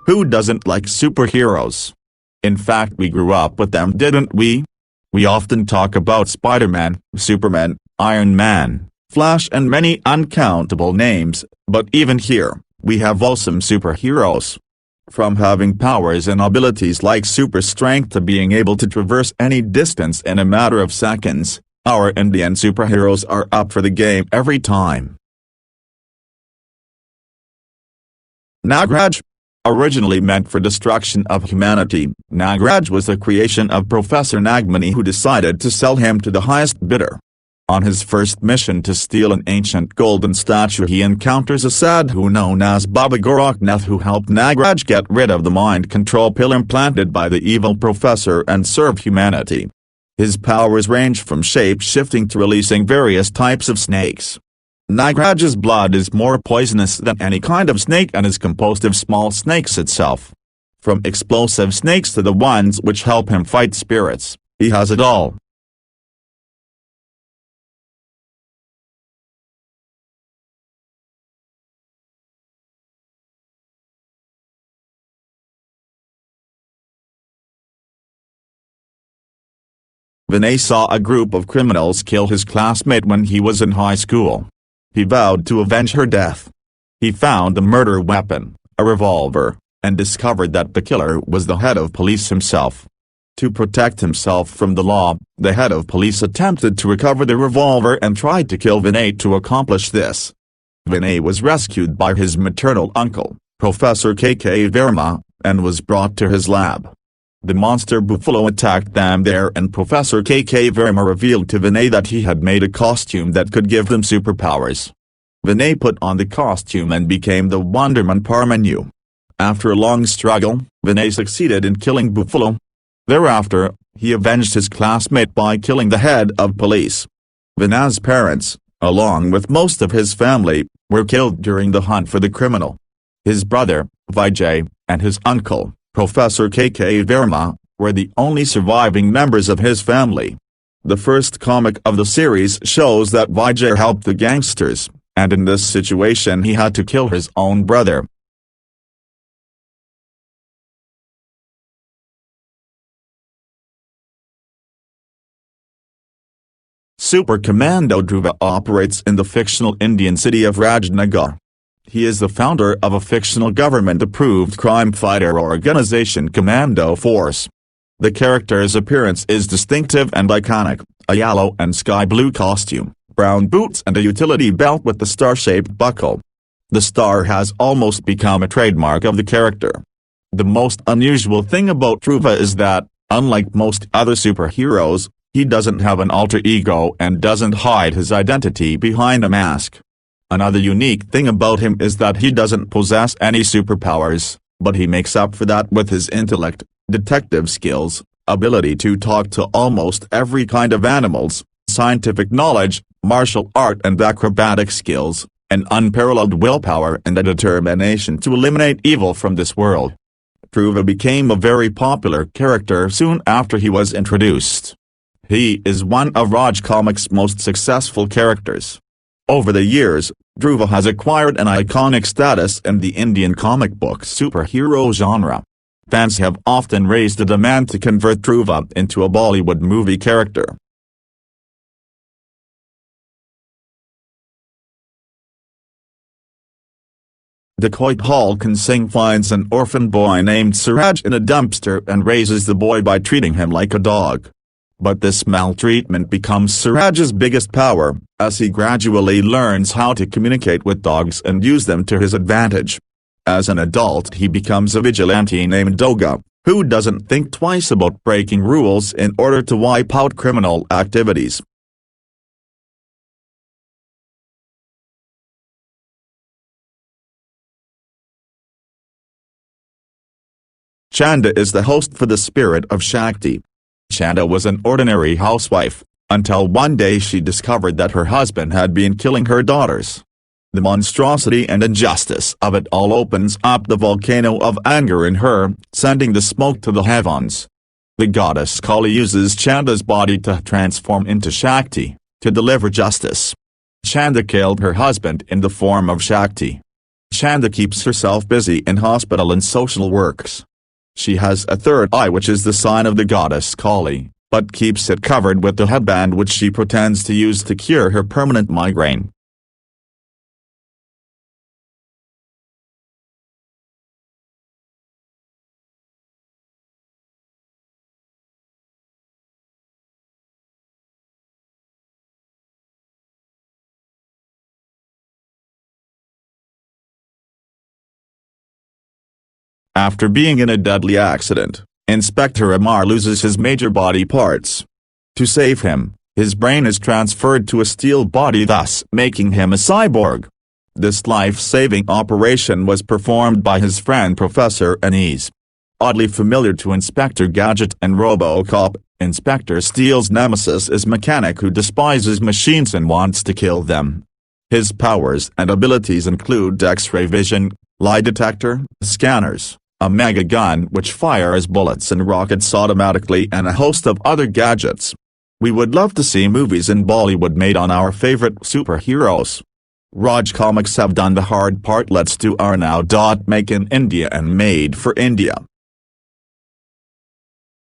Who doesn't like superheroes? In fact, we grew up with them, didn't we? We often talk about Spider-Man, Superman, Iron Man, Flash and many uncountable names, but even here, we have awesome superheroes. From having powers and abilities like super strength to being able to traverse any distance in a matter of seconds, our Indian superheroes are up for the game every time. Nagraj. Originally meant for destruction of humanity, Nagraj was a creation of Professor Nagmani, who decided to sell him to the highest bidder. On his first mission to steal an ancient golden statue, he encounters a sadhu known as Baba Gorakhnath, who helped Nagraj get rid of the mind control pill implanted by the evil professor and serve humanity. His powers range from shape-shifting to releasing various types of snakes. Nagraj's blood is more poisonous than any kind of snake and is composed of small snakes itself. From explosive snakes to the ones which help him fight spirits, he has it all. Vinay saw a group of criminals kill his classmate when he was in high school. He vowed to avenge her death. He found the murder weapon, a revolver, and discovered that the killer was the head of police himself. To protect himself from the law, the head of police attempted to recover the revolver and tried to kill Vinay to accomplish this. Vinay was rescued by his maternal uncle, Professor K.K. Verma, and was brought to his lab. The monster buffalo attacked them there, and Professor K.K. Verma revealed to Vinay that he had made a costume that could give them superpowers. Vinay put on the costume and became the Wonderman Parmanu. After a long struggle, Vinay succeeded in killing Buffalo. Thereafter, he avenged his classmate by killing the head of police. Vinay's parents, along with most of his family, were killed during the hunt for the criminal. His brother, Vijay, and his uncle, Professor K.K. Verma, were the only surviving members of his family. The first comic of the series shows that Vijay helped the gangsters, and in this situation he had to kill his own brother. Super Commando Dhruva operates in the fictional Indian city of Rajnagar. He is the founder of a fictional government-approved crime fighter organization, Commando Force. The character's appearance is distinctive and iconic: a yellow and sky blue costume, brown boots and a utility belt with the star-shaped buckle. The star has almost become a trademark of the character. The most unusual thing about Dhruva is that, unlike most other superheroes, he doesn't have an alter ego and doesn't hide his identity behind a mask. Another unique thing about him is that he doesn't possess any superpowers, but he makes up for that with his intellect, detective skills, ability to talk to almost every kind of animals, scientific knowledge, martial art and acrobatic skills, and unparalleled willpower and a determination to eliminate evil from this world. Dhruva became a very popular character soon after he was introduced. He is one of Raj Comics' most successful characters. Over the years, Dhruva has acquired an iconic status in the Indian comic book superhero genre. Fans have often raised a demand to convert Dhruva into a Bollywood movie character. Dacoit Halkan Singh finds an orphan boy named Suraj in a dumpster and raises the boy by treating him like a dog. But this maltreatment becomes Suraj's biggest power, as he gradually learns how to communicate with dogs and use them to his advantage. As an adult, he becomes a vigilante named Doga, who doesn't think twice about breaking rules in order to wipe out criminal activities. Chanda is the host for the Spirit of Shakti. Chanda was an ordinary housewife, until one day she discovered that her husband had been killing her daughters. The monstrosity and injustice of it all opens up the volcano of anger in her, sending the smoke to the heavens. The goddess Kali uses Chanda's body to transform into Shakti, to deliver justice. Chanda killed her husband in the form of Shakti. Chanda keeps herself busy in hospital and social works. She has a third eye which is the sign of the goddess Kali, but keeps it covered with the headband which she pretends to use to cure her permanent migraine. After being in a deadly accident, Inspector Amar loses his major body parts. To save him, his brain is transferred to a steel body, thus making him a cyborg. This life-saving operation was performed by his friend Professor Anise. Oddly familiar to Inspector Gadget and RoboCop, Inspector Steele's nemesis is Mechanic, who despises machines and wants to kill them. His powers and abilities include X-ray vision, lie detector, scanners, a mega gun which fires bullets and rockets automatically, and a host of other gadgets. We would love to see movies in Bollywood made on our favorite superheroes. Raj Comics have done the hard part. Let's do our now. Make in India and made for India.